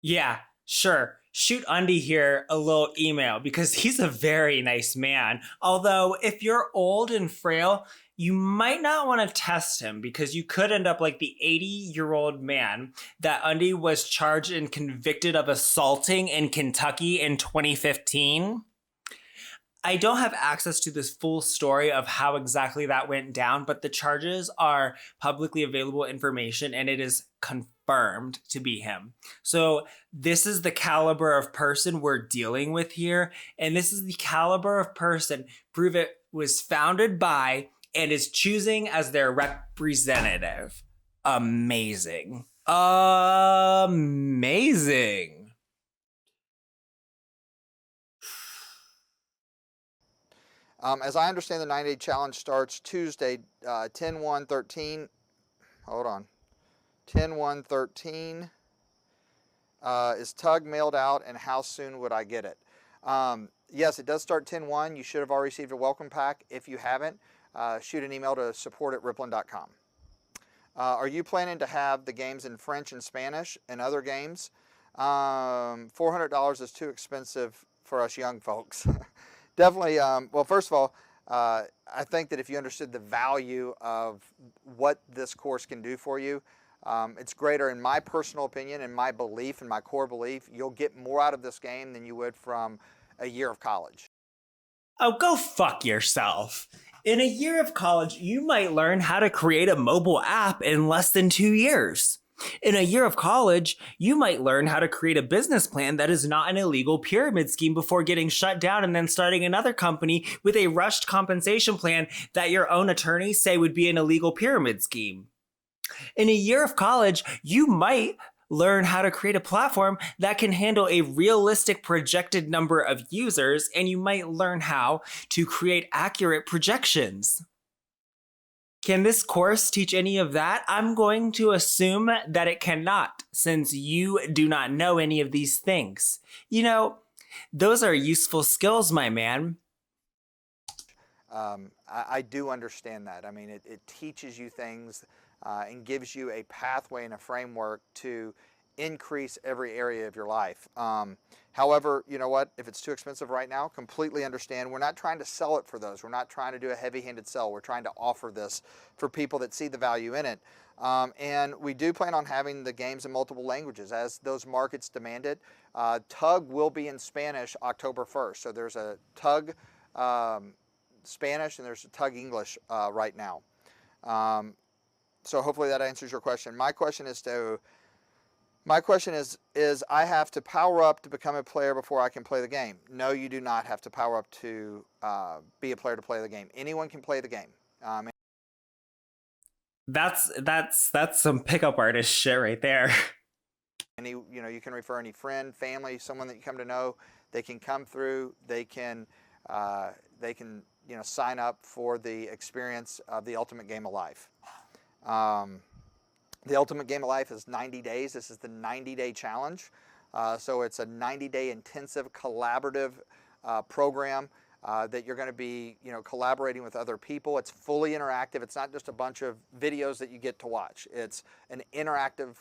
Yeah, sure. Shoot Undy here a little email because he's a very nice man. Although if you're old and frail, you might not want to test him because you could end up like the 80-year-old man that Undy was charged and convicted of assaulting in Kentucky in 2015. I don't have access to this full story of how exactly that went down, but the charges are publicly available information and it is confirmed to be him. So this is the caliber of person we're dealing with here. And this is the caliber of person Pruvit was founded by and is choosing as their representative. Amazing. Amazing. As I understand, the 90-day challenge starts Tuesday, 10/1/13. Hold on. 10/1/13. Is Tug mailed out, and how soon would I get it? Yes, it does start 10/1. You should have already received a welcome pack. If you haven't, shoot an email to support@ripplen.com. Are you planning to have the games in French and Spanish and other games? $400 is too expensive for us young folks. Definitely, well, first of all, I think that if you understood the value of what this course can do for you, it's greater, in my personal opinion, in my belief, in my core belief, you'll get more out of this game than you would from a year of college. Oh, go fuck yourself. In a year of college, you might learn how to create a mobile app in less than 2 years. In a year of college, you might learn how to create a business plan that is not an illegal pyramid scheme before getting shut down and then starting another company with a rushed compensation plan that your own attorneys say would be an illegal pyramid scheme. In a year of college, you might learn how to create a platform that can handle a realistic projected number of users, and you might learn how to create accurate projections. Can this course teach any of that? I'm going to assume that it cannot, since you do not know any of these things. Those are useful skills, my man. I do understand that. I mean, it teaches you things and gives you a pathway and a framework to increase every area of your life. However, you know what? If it's too expensive right now, completely understand. We're not trying to sell it for those. We're not trying to do a heavy-handed sell. We're trying to offer this for people that see the value in it. And we do plan on having the games in multiple languages as those markets demand it. Tug will be in Spanish October 1st. So there's a Tug Spanish and there's a Tug English right now. So hopefully that answers your question. My question is I have to power up to become a player before I can play the game. No, you do not have to power up to be a player to play the game. Anyone can play the game. That's some pickup artist shit right there. You can refer any friend, family, someone that you come to know. They can come through. They can sign up for the experience of the ultimate game of life. The ultimate game of life is 90 days. This is the 90-day challenge. So it's a 90-day intensive collaborative program that you're going to be, collaborating with other people. It's fully interactive. It's not just a bunch of videos that you get to watch. It's an interactive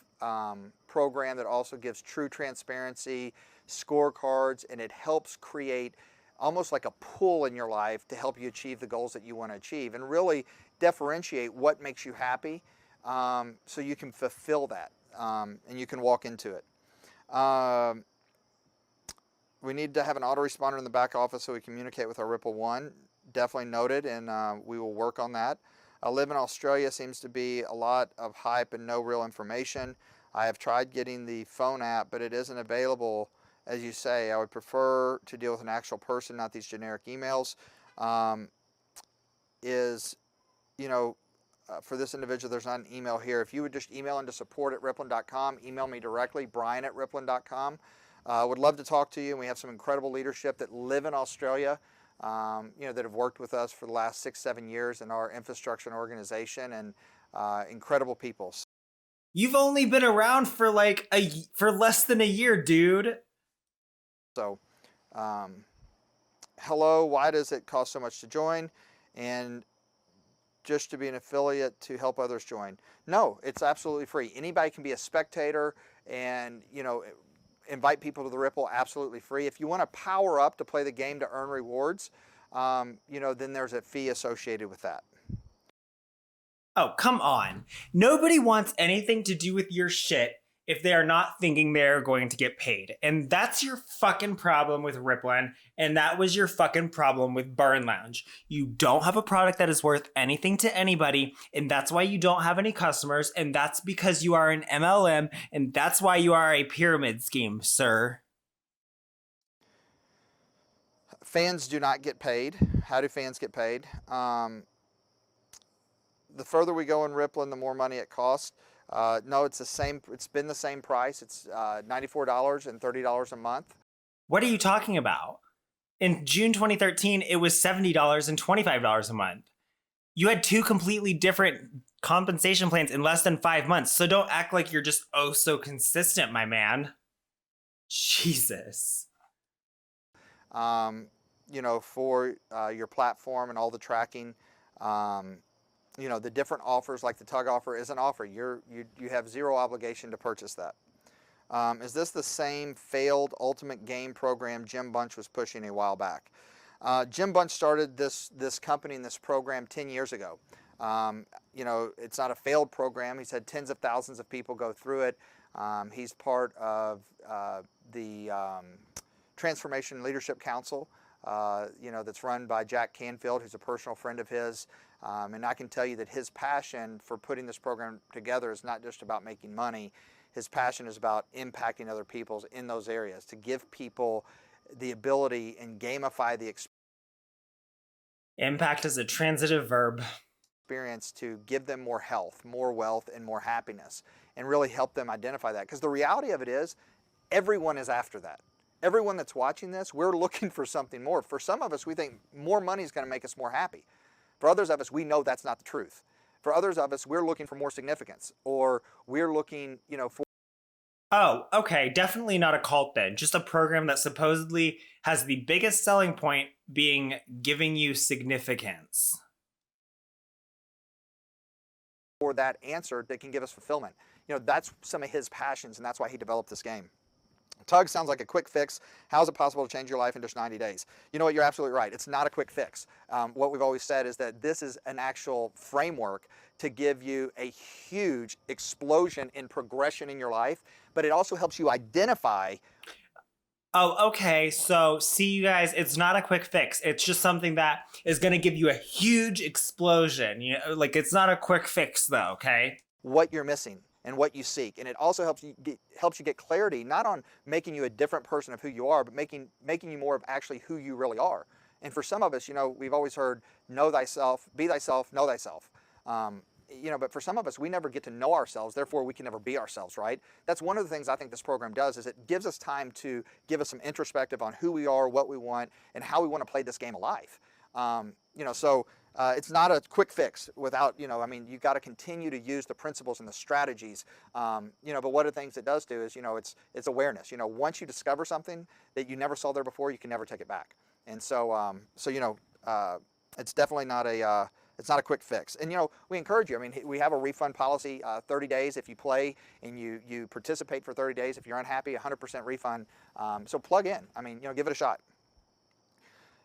program that also gives true transparency, scorecards, and it helps create almost like a pool in your life to help you achieve the goals that you want to achieve and really differentiate what makes you happy, so you can fulfill that, and you can walk into it. We need to have an autoresponder in the back office so we communicate with our Ripple One. Definitely noted, and we will work on that. I live in Australia. Seems to be a lot of hype and no real information. I have tried getting the phone app, but it isn't available, as you say. I would prefer to deal with an actual person, not these generic emails. For this individual, there's not an email here. If you would just email into support@ripplin.com, email me directly, brian@ripplin.com. Would love to talk to you. And we have some incredible leadership that live in Australia, that have worked with us for the last 6-7 years in our infrastructure and organization, and incredible people. You've only been around for for less than a year, dude. So, hello, why does it cost so much to join? And just to be an affiliate to help others join? No, it's absolutely free. Anybody can be a spectator and, invite people to the Ripple, absolutely free. If you want to power up to play the game to earn rewards, then there's a fee associated with that. Oh, come on. Nobody wants anything to do with your shit if they are not thinking they're going to get paid. And that's your fucking problem with Ripplin, and that was your fucking problem with Burnlounge. You don't have a product that is worth anything to anybody, and that's why you don't have any customers, and that's because you are an MLM, and that's why you are a pyramid scheme, sir. Fans do not get paid. How do fans get paid? The further we go in Ripplin, the more money it costs. No, it's the same. It's been the same price. It's $94 and $30 a month. What are you talking about? In June 2013, it was $70 and $25 a month. You had two completely different compensation plans in less than 5 months. So don't act like you're just oh so consistent, my man. Jesus. For your platform and all the tracking. The different offers, like the tug offer is an offer. You have zero obligation to purchase that. Is this the same failed ultimate game program Jim Bunch was pushing a while back? Jim Bunch started this company and this program 10 years ago. It's not a failed program. He's had tens of thousands of people go through it. He's part of the Transformation Leadership Council, that's run by Jack Canfield, who's a personal friend of his. And I can tell you that his passion for putting this program together is not just about making money. His passion is about impacting other people in those areas, to give people the ability and gamify the experience. Impact is a transitive verb. To give them more health, more wealth, and more happiness, and really help them identify that. Because the reality of it is, everyone is after that. Everyone that's watching this, we're looking for something more. For some of us, we think more money is going to make us more happy. For others of us, we know that's not the truth. For others of us, we're looking for more significance, or we're looking, for... Oh, okay. Definitely not a cult then. Just a program that supposedly has the biggest selling point being giving you significance. For that answer that can give us fulfillment. That's some of his passions, and that's why he developed this game. Tug sounds like a quick fix. How is it possible to change your life in just 90 days? You know what? You're absolutely right. It's not a quick fix. What we've always said is that this is an actual framework to give you a huge explosion in progression in your life, but it also helps you identify. Oh, okay. So see, you guys, it's not a quick fix. It's just something that is going to give you a huge explosion. It's not a quick fix though, okay? What you're missing and what you seek. And it also helps you get clarity, not on making you a different person of who you are, but making you more of actually who you really are. And for some of us, we've always heard, know thyself, be thyself, know thyself. But for some of us, we never get to know ourselves, therefore we can never be ourselves, right? That's one of the things I think this program does, is it gives us time to give us some introspective on who we are, what we want, and how we want to play this game of life. It's not a quick fix without, you've got to continue to use the principles and the strategies. But one of the things it does do is, it's awareness. Once you discover something that you never saw there before, you can never take it back. And so, it's definitely not a quick fix. And we encourage you. I mean, we have a refund policy, 30 days if you play and you participate for 30 days. If you're unhappy, 100% refund. So plug in. I mean, give it a shot.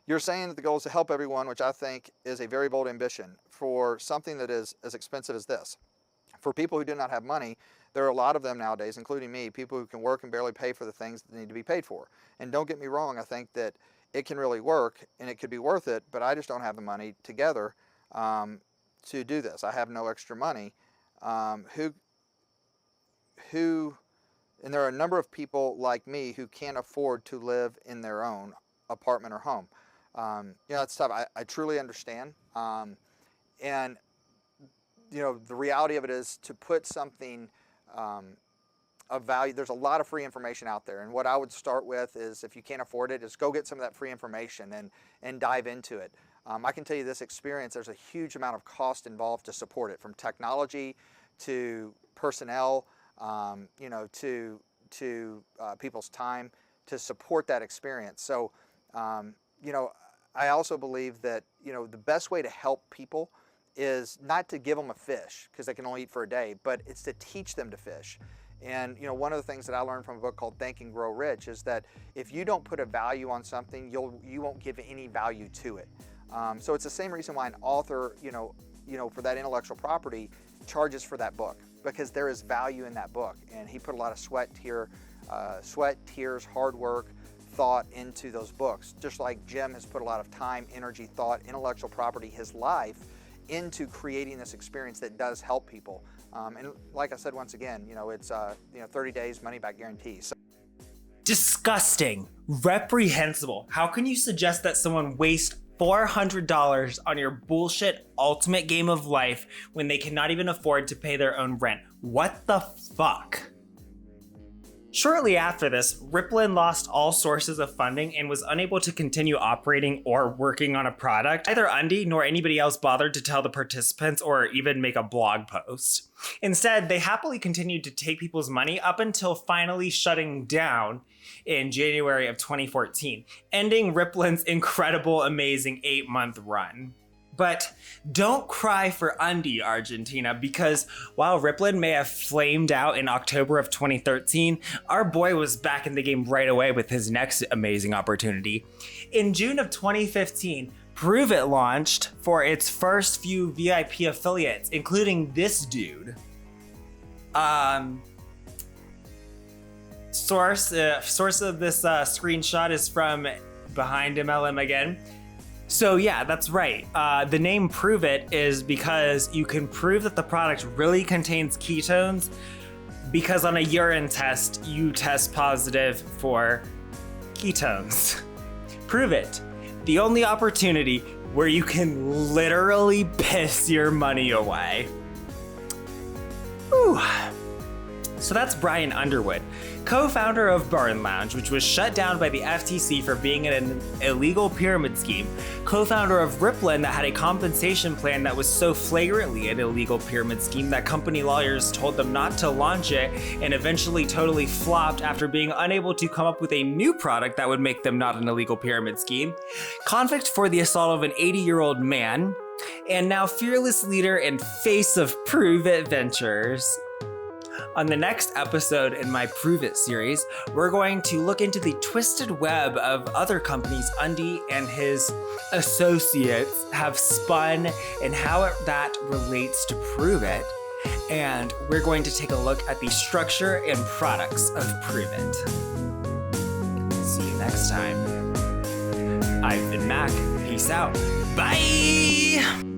You're saying that the goal is to help everyone, which I think is a very bold ambition for something that is as expensive as this. For people who do not have money, there are a lot of them nowadays, including me, people who can work and barely pay for the things that need to be paid for. And don't get me wrong, I think that it can really work and it could be worth it, but I just don't have the money together to do this. I have no extra money. And there are a number of people like me who can't afford to live in their own apartment or home. It's tough. I truly understand. And the reality of it is to put something of value. There's a lot of free information out there, and what I would start with is, if you can't afford it, is go get some of that free information and dive into it. I can tell you this experience, there's a huge amount of cost involved to support it, from technology to personnel, to people's time to support that experience. So, I also believe that, the best way to help people is not to give them a fish because they can only eat for a day, but it's to teach them to fish. And one of the things that I learned from a book called Think and Grow Rich is that if you don't put a value on something, you won't give any value to it. So it's the same reason why an author, for that intellectual property, charges for that book, because there is value in that book, and he put a lot of sweat, tears, hard work, thought into those books. Just like Jim has put a lot of time, energy, thought, intellectual property, his life, into creating this experience that does help people. And like I said, once again, it's 30 days money back guarantee. So Disgusting. Reprehensible. How can you suggest that someone waste $400 on your bullshit ultimate game of life when they cannot even afford to pay their own rent? What the fuck? Shortly after this, Ripplin lost all sources of funding and was unable to continue operating or working on a product. Neither Undy nor anybody else bothered to tell the participants or even make a blog post. Instead, they happily continued to take people's money up until finally shutting down in January of 2014, ending Ripplin's incredible, amazing 8-month run. But don't cry for Undy, Argentina, because while Ripplin may have flamed out in October of 2013, our boy was back in the game right away with his next amazing opportunity. In June of 2015, Pruvit launched for its first few VIP affiliates, including this dude. Source of this screenshot is from Behind MLM again. So yeah, that's right. The name Pruvit is because you can prove that the product really contains ketones because on a urine test, you test positive for ketones. Pruvit, the only opportunity where you can literally piss your money away. Whew. So that's Brian Underwood, co-founder of Burnlounge, which was shut down by the FTC for being an illegal pyramid scheme, co-founder of Ripplin that had a compensation plan that was so flagrantly an illegal pyramid scheme that company lawyers told them not to launch it and eventually totally flopped after being unable to come up with a new product that would make them not an illegal pyramid scheme, convict for the assault of an 80-year-old man, and now fearless leader and face of Pruvit Ventures. On the next episode in my Pruvit series, we're going to look into the twisted web of other companies Undy and his associates have spun and how that relates to Pruvit. And we're going to take a look at the structure and products of Pruvit. See you next time. I've been Mack. Peace out. Bye!